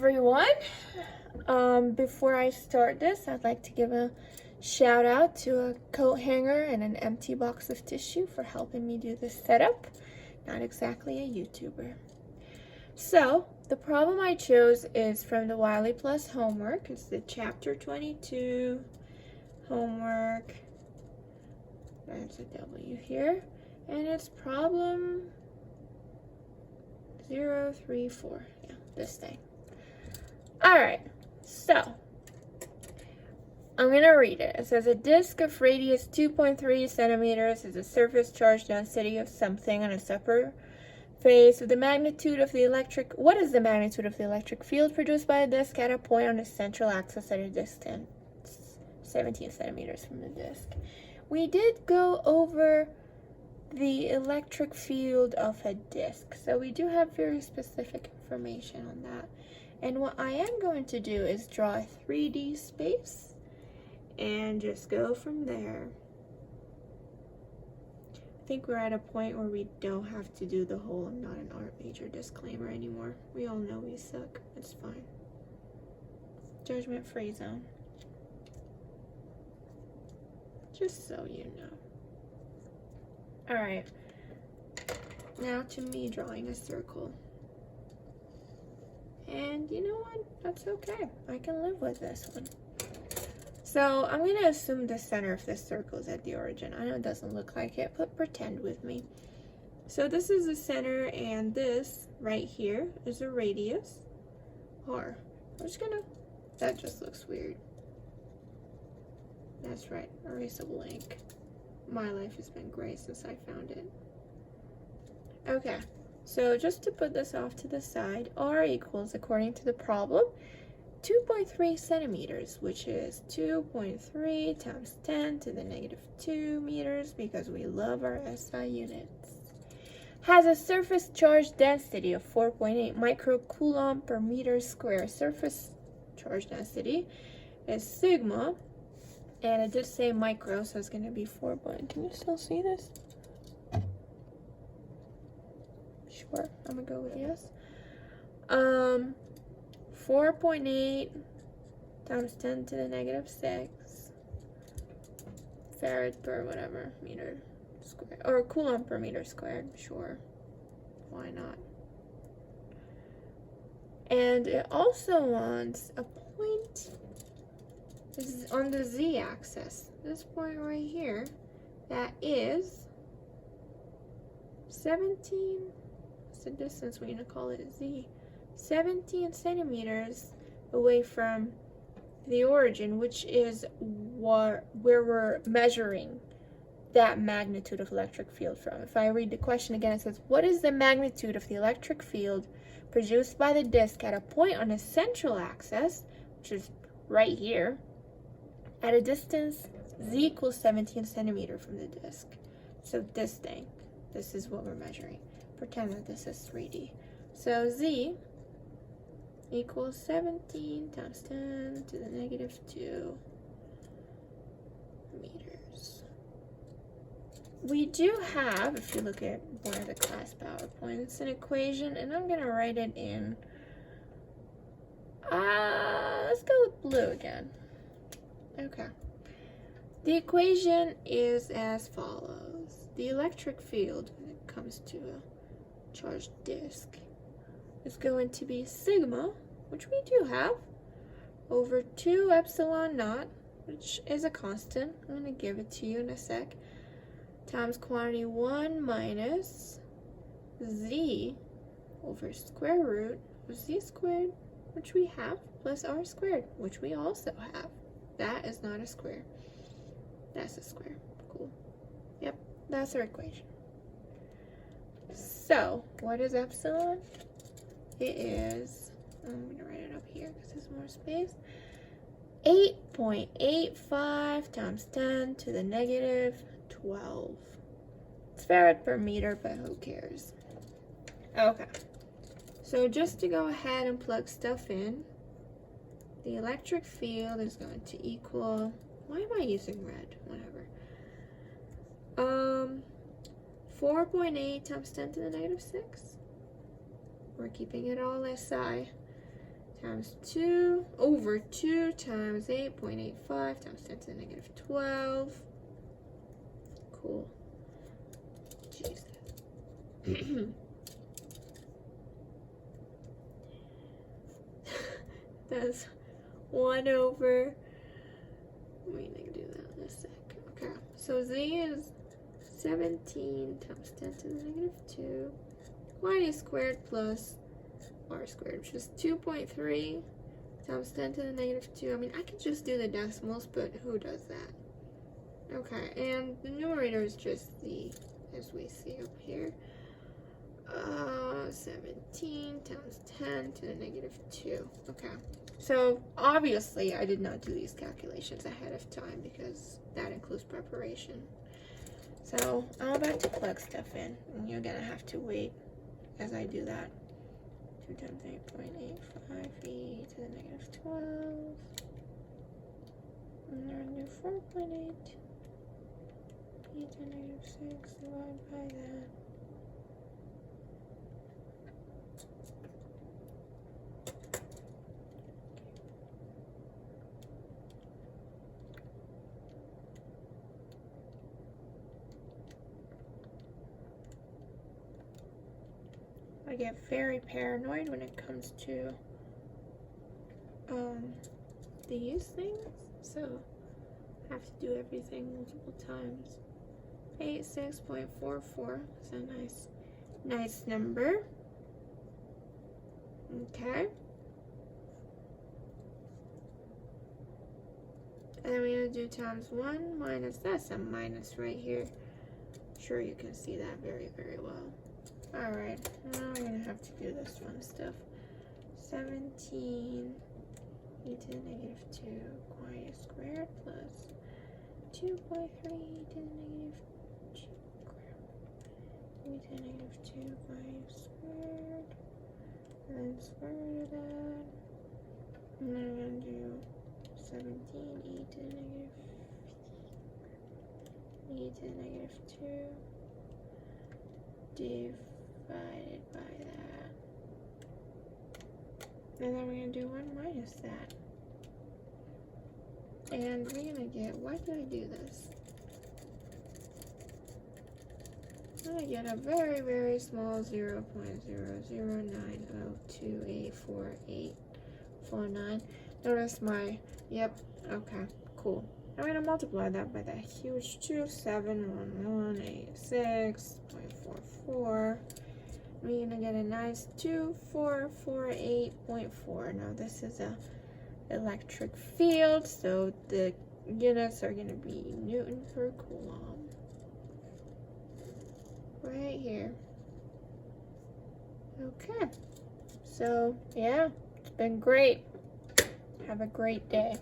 everyone. Before I start this, I'd like to give a shout out to a coat hanger and an empty box of tissue for helping me do this setup. Not exactly a YouTuber. So, the problem I chose is from the Wiley Plus homework. It's the chapter 22 homework. There's a W here. And it's problem 034. Yeah, this thing. Alright, so I'm going to read it. It says a disk of radius 2.3 centimeters is a surface charge density of something on a separate face with the magnitude of the electric. What is the magnitude of the electric field produced by a disk at a point on the central axis at a distance 17 centimeters from the disk? We did go over the electric field of a disk, so we do have very specific information on that. And what I am going to do is draw a 3D space and just go from there. I think we're at a point where we don't have to do the whole I'm not an art major disclaimer anymore. We all know we suck. It's fine. Judgment-free zone. Just so you know. Alright. Now to me drawing a circle. And you know what? That's okay. I can live with this one. So I'm going to assume the center of this circle is at the origin. I know it doesn't look like it, but pretend with me. So this is the center, and this right here is a radius. R. I'm just gonna, that just looks weird. That's right, erasable ink. My life has been great since I found it. Okay. So just to put this off to the side, R equals, according to the problem, 2.3 centimeters, which is 2.3 times 10 to the negative 2 meters, because we love our SI units. Has a surface charge density of 4.8 microcoulomb per meter square. Surface charge density is sigma, and it did say micro, so it's going to be 4. Can you still see this? Sure, I'm gonna go with yes. 4.8 times 10 to the negative 6 farad per whatever meter squared, or coulomb per meter squared. Sure, why not? And it also wants a point. This is on the z-axis. This point right here, that is 17. The distance we're going to call it z, 17 centimeters away from the origin, which is where we're measuring that magnitude of electric field from. If I read the question again, it says, what is the magnitude of the electric field produced by the disk at a point on the central axis, which is right here, at a distance z equals 17 centimeters from the disk? So this thing, this is what we're measuring. Pretend that this is 3D. So z equals 17 times 10 to the negative 2 meters. We do have, if you look at one of the class PowerPoint, it's an equation, and I'm going to write it in, let's go with blue again. Okay. The equation is as follows. The electric field, when it comes to a charged disk, is going to be sigma, which we do have, over 2 epsilon naught, which is a constant. I'm going to give it to you in a sec, times quantity 1 minus z over square root of z squared, which we have, plus r squared, which we also have. That is not a square. That's a square. Cool. Yep, that's our equation. So, what is epsilon? It is, I'm going to write it up here because there's more space, 8.85 times 10 to the negative 12. It's farad per meter, but who cares? Okay. So just to go ahead and plug stuff in, the electric field is going to equal, why am I using red? Whatever. 4.8 times 10 to the negative 6. We're keeping it all SI. times 2 over 2 times 8.85 times 10 to the negative 12. Cool. Jesus. That's 1 over, let me do that in a sec. Okay, so z is 17 times 10 to the negative 2 y squared plus r squared, which is 2.3 times 10 to the negative 2. I mean, I could just do the decimals, but who does that? Okay, and the numerator is just z, as we see up here. 17 times 10 to the negative 2. Okay, so obviously I did not do these calculations ahead of time because that includes preparation. So I'm about to plug stuff in, and you're gonna have to wait as I do that. 2 times 8.85 e to the negative 12. And then do 4.8 e to the negative 6 divided by that. I get very paranoid when it comes to these things, so I have to do everything multiple times. 86.44 is a nice number. Okay. And then we're gonna do times 1 minus, that's a minus right here. Sure, you can see that very, very well. Alright, now we're gonna have to do this fun stuff. 17 e to the negative 2 y squared plus 2.3 e to the negative 2 e to the negative 2 y squared, and then square root of that. And then we're gonna do 17 e to the negative 2 divided by that. And then we're going to do 1 minus that. And we're going to get, why did I do this? I'm going to get a very, very small 0.00902844849. Notice my, yep, okay, cool. I'm going to multiply that by that huge 271186.44. We're going to get a nice 2448.4. Now this is a electric field, so the units are going to be Newton per Coulomb. Right here. Okay. So, yeah, it's been great. Have a great day.